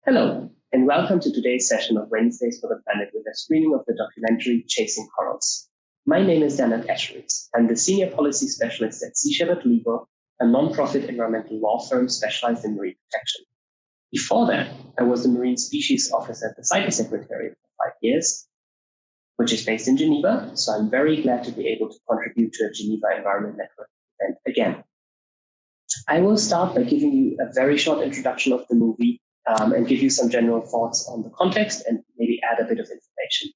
Hello, and welcome to today's session of Wednesdays for the Planet with a screening of the documentary Chasing Corals. My name is Daniel Kachelriess. I'm the Senior Policy Specialist at Sea Shepherd Legal, a non-profit environmental law firm specialized in marine protection. Before that, I was the Marine Species Officer at the CITES Secretariat for 5 years, which is based in Geneva, so I'm very glad to be able to contribute to a Geneva Environment Network event again. I will start by giving you a very short introduction of the movie and give you some general thoughts on the context and maybe add a bit of information.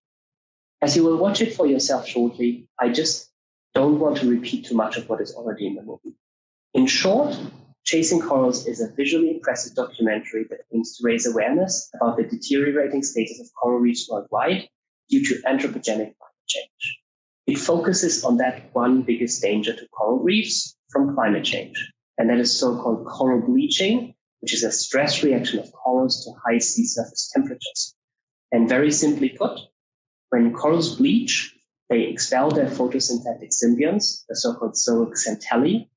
As you will watch it for yourself shortly, I just don't want to repeat too much of what is already in the movie. In short, Chasing Corals is a visually impressive documentary that aims to raise awareness about the deteriorating status of coral reefs worldwide due to anthropogenic climate change. It focuses on that one biggest danger to coral reefs from climate change, and that is so-called coral bleaching, which is a stress reaction of corals to high sea surface temperatures. And very simply put, when corals bleach, they expel their photosynthetic symbionts, the so-called zooxanthellae,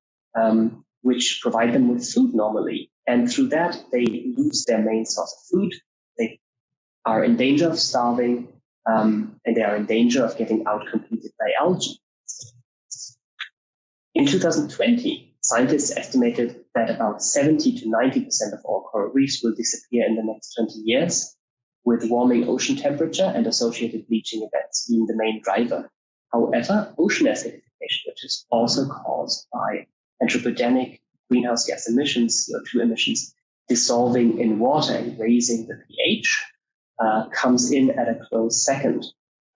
which provide them with food normally. And through that, they lose their main source of food. They are in danger of starving, and they are in danger of getting outcompeted by algae. In 2020, scientists estimated that about 70 to 90% of all coral reefs will disappear in the next 20 years, with warming ocean temperature and associated bleaching events being the main driver. However, ocean acidification, which is also caused by anthropogenic greenhouse gas emissions, CO2 emissions, dissolving in water and raising the pH, comes in at a close second.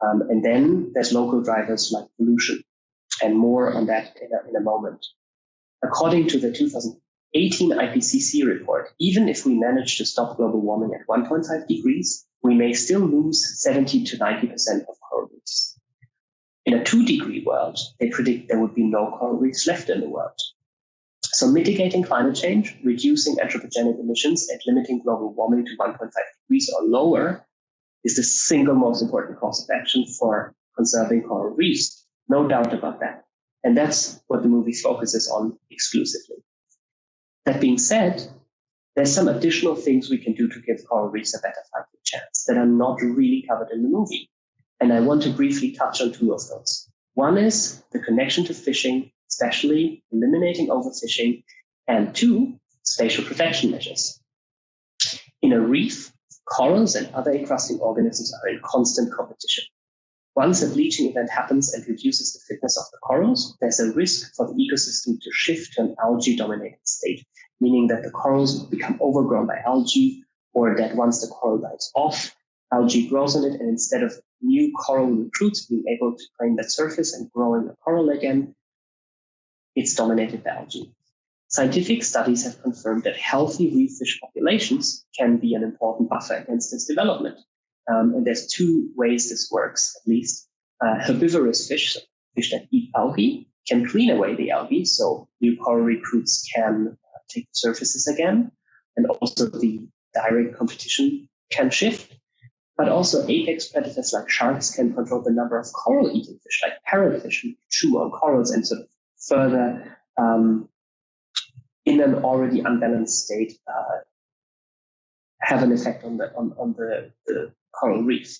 And then there's local drivers like pollution, and more on that in a moment. According to the 2018 IPCC report, even if we manage to stop global warming at 1.5 degrees, we may still lose 70 to 90% of coral reefs. In a 2-degree world, they predict there would be no coral reefs left in the world. So mitigating climate change, reducing anthropogenic emissions, and limiting global warming to 1.5 degrees or lower is the single most important course of action for conserving coral reefs. No doubt about that. And that's what the movie focuses on exclusively. That being said, there's some additional things we can do to give coral reefs a better fighting chance that are not really covered in the movie. And I want to briefly touch on 2 of those. One is the connection to fishing, especially eliminating overfishing, and 2, spatial protection measures. In a reef, corals and other encrusting organisms are in constant competition. Once a bleaching event happens and reduces the fitness of the corals, there's a risk for the ecosystem to shift to an algae-dominated state, meaning that the corals become overgrown by algae, or that once the coral dies off, algae grows on it, and instead of new coral recruits being able to claim that surface and growing the coral again, it's dominated by algae. Scientific studies have confirmed that healthy reef fish populations can be an important buffer against this development. And there's 2 ways this works, at least. Herbivorous fish, fish that eat algae, can clean away the algae, so new coral recruits can take the surfaces again, and also the direct competition can shift. But also apex predators like sharks can control the number of coral-eating fish, like parrotfish, who chew on corals and sort of further, in an already unbalanced state, have an effect on the coral reef.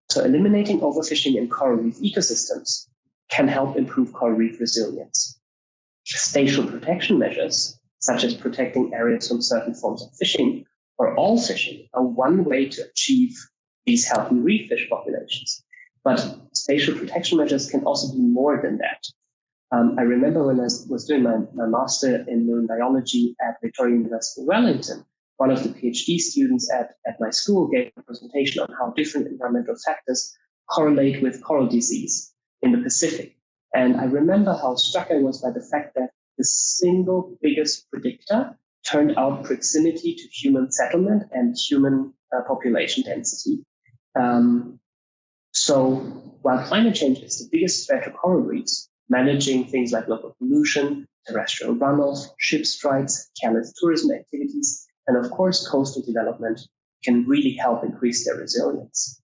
So eliminating overfishing in coral reef ecosystems can help improve coral reef resilience. Spatial protection measures, such as protecting areas from certain forms of fishing or all fishing, are one way to achieve these healthy reef fish populations. But spatial protection measures can also be more than that. I remember when I was doing my master in marine biology at Victoria University in Wellington, one of the PhD students at my school gave a presentation on how different environmental factors correlate with coral disease in the Pacific. And I remember how struck I was by the fact that the single biggest predictor turned out proximity to human settlement and human population density. So while climate change is the biggest threat to coral reefs, managing things like local pollution, terrestrial runoff, ship strikes, careless tourism activities, and of course, coastal development can really help increase their resilience.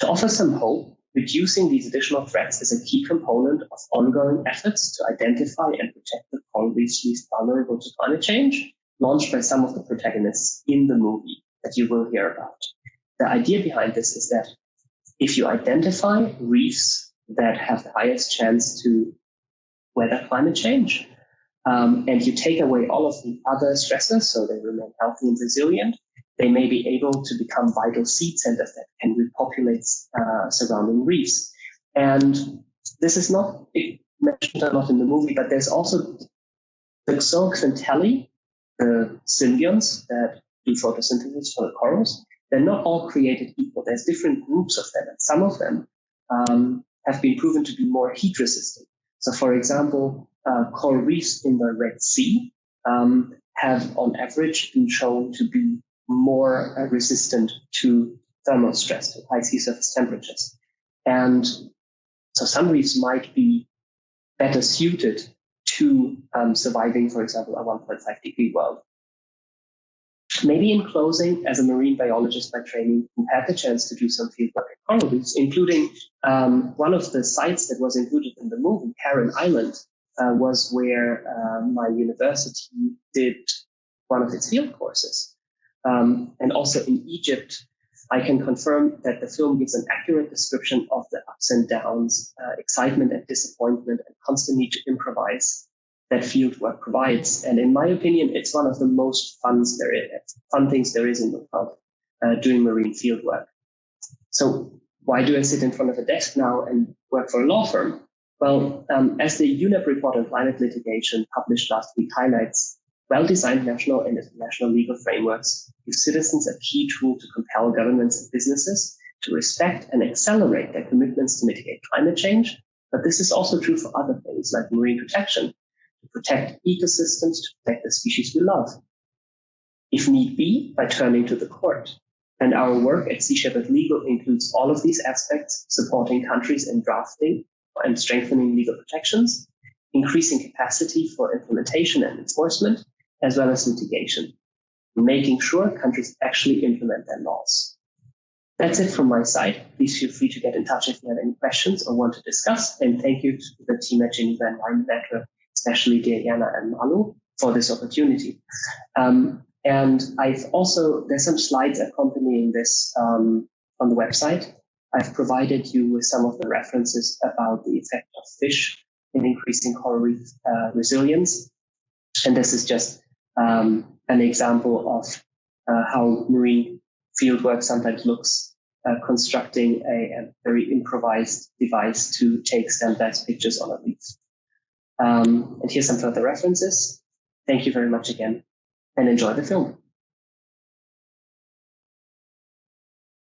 To offer some hope, reducing these additional threats is a key component of ongoing efforts to identify and protect the coral reefs least vulnerable to climate change, launched by some of the protagonists in the movie that you will hear about. The idea behind this is that if you identify reefs that have the highest chance to weather climate change, and you take away all of the other stressors so they remain healthy and resilient, they may be able to become vital seed centers that can repopulate surrounding reefs. And this is not mentioned a lot in the movie, but there's also the zooxanthellae, the symbionts that do photosynthesis for the corals. They're not all created equal. There's different groups of them, and some of them have been proven to be more heat resistant. So, for example, coral reefs in the Red Sea have, on average, been shown to be more resistant to thermal stress, to high sea surface temperatures. And so some reefs might be better suited to surviving, for example, a 1.5 degree world. Maybe in closing, as a marine biologist by training, who had the chance to do some fieldwork at coral reefs, including one of the sites that was included in the movie, Heron Island, was where my university did one of its field courses. And also in Egypt, I can confirm that the film gives an accurate description of the ups and downs, excitement and disappointment, and constant need to improvise that fieldwork provides. And in my opinion, it's one of the most fun things there is in the world, doing marine fieldwork. So why do I sit in front of a desk now and work for a law firm? Well, as the UNEP report on climate litigation published last week highlights, well-designed national and international legal frameworks give citizens a key tool to compel governments and businesses to respect and accelerate their commitments to mitigate climate change. But this is also true for other things like marine protection, to protect ecosystems, to protect the species we love. If need be, by turning to the court. And our work at Sea Shepherd Legal includes all of these aspects, supporting countries in drafting and strengthening legal protections, increasing capacity for implementation and enforcement, as well as litigation, making sure countries actually implement their laws. That's it from my side. Please feel free to get in touch if you have any questions or want to discuss. And thank you to the team at Geneva Environment Network, especially Diana and Malu, for this opportunity. And there's some slides accompanying this on the website. I've provided you with some of the references about the effect of fish in increasing coral reef resilience. And this is just an example of how marine fieldwork sometimes looks, constructing a very improvised device to take standardized pictures on a reef. And here's some further references. Thank you very much again, and enjoy the film.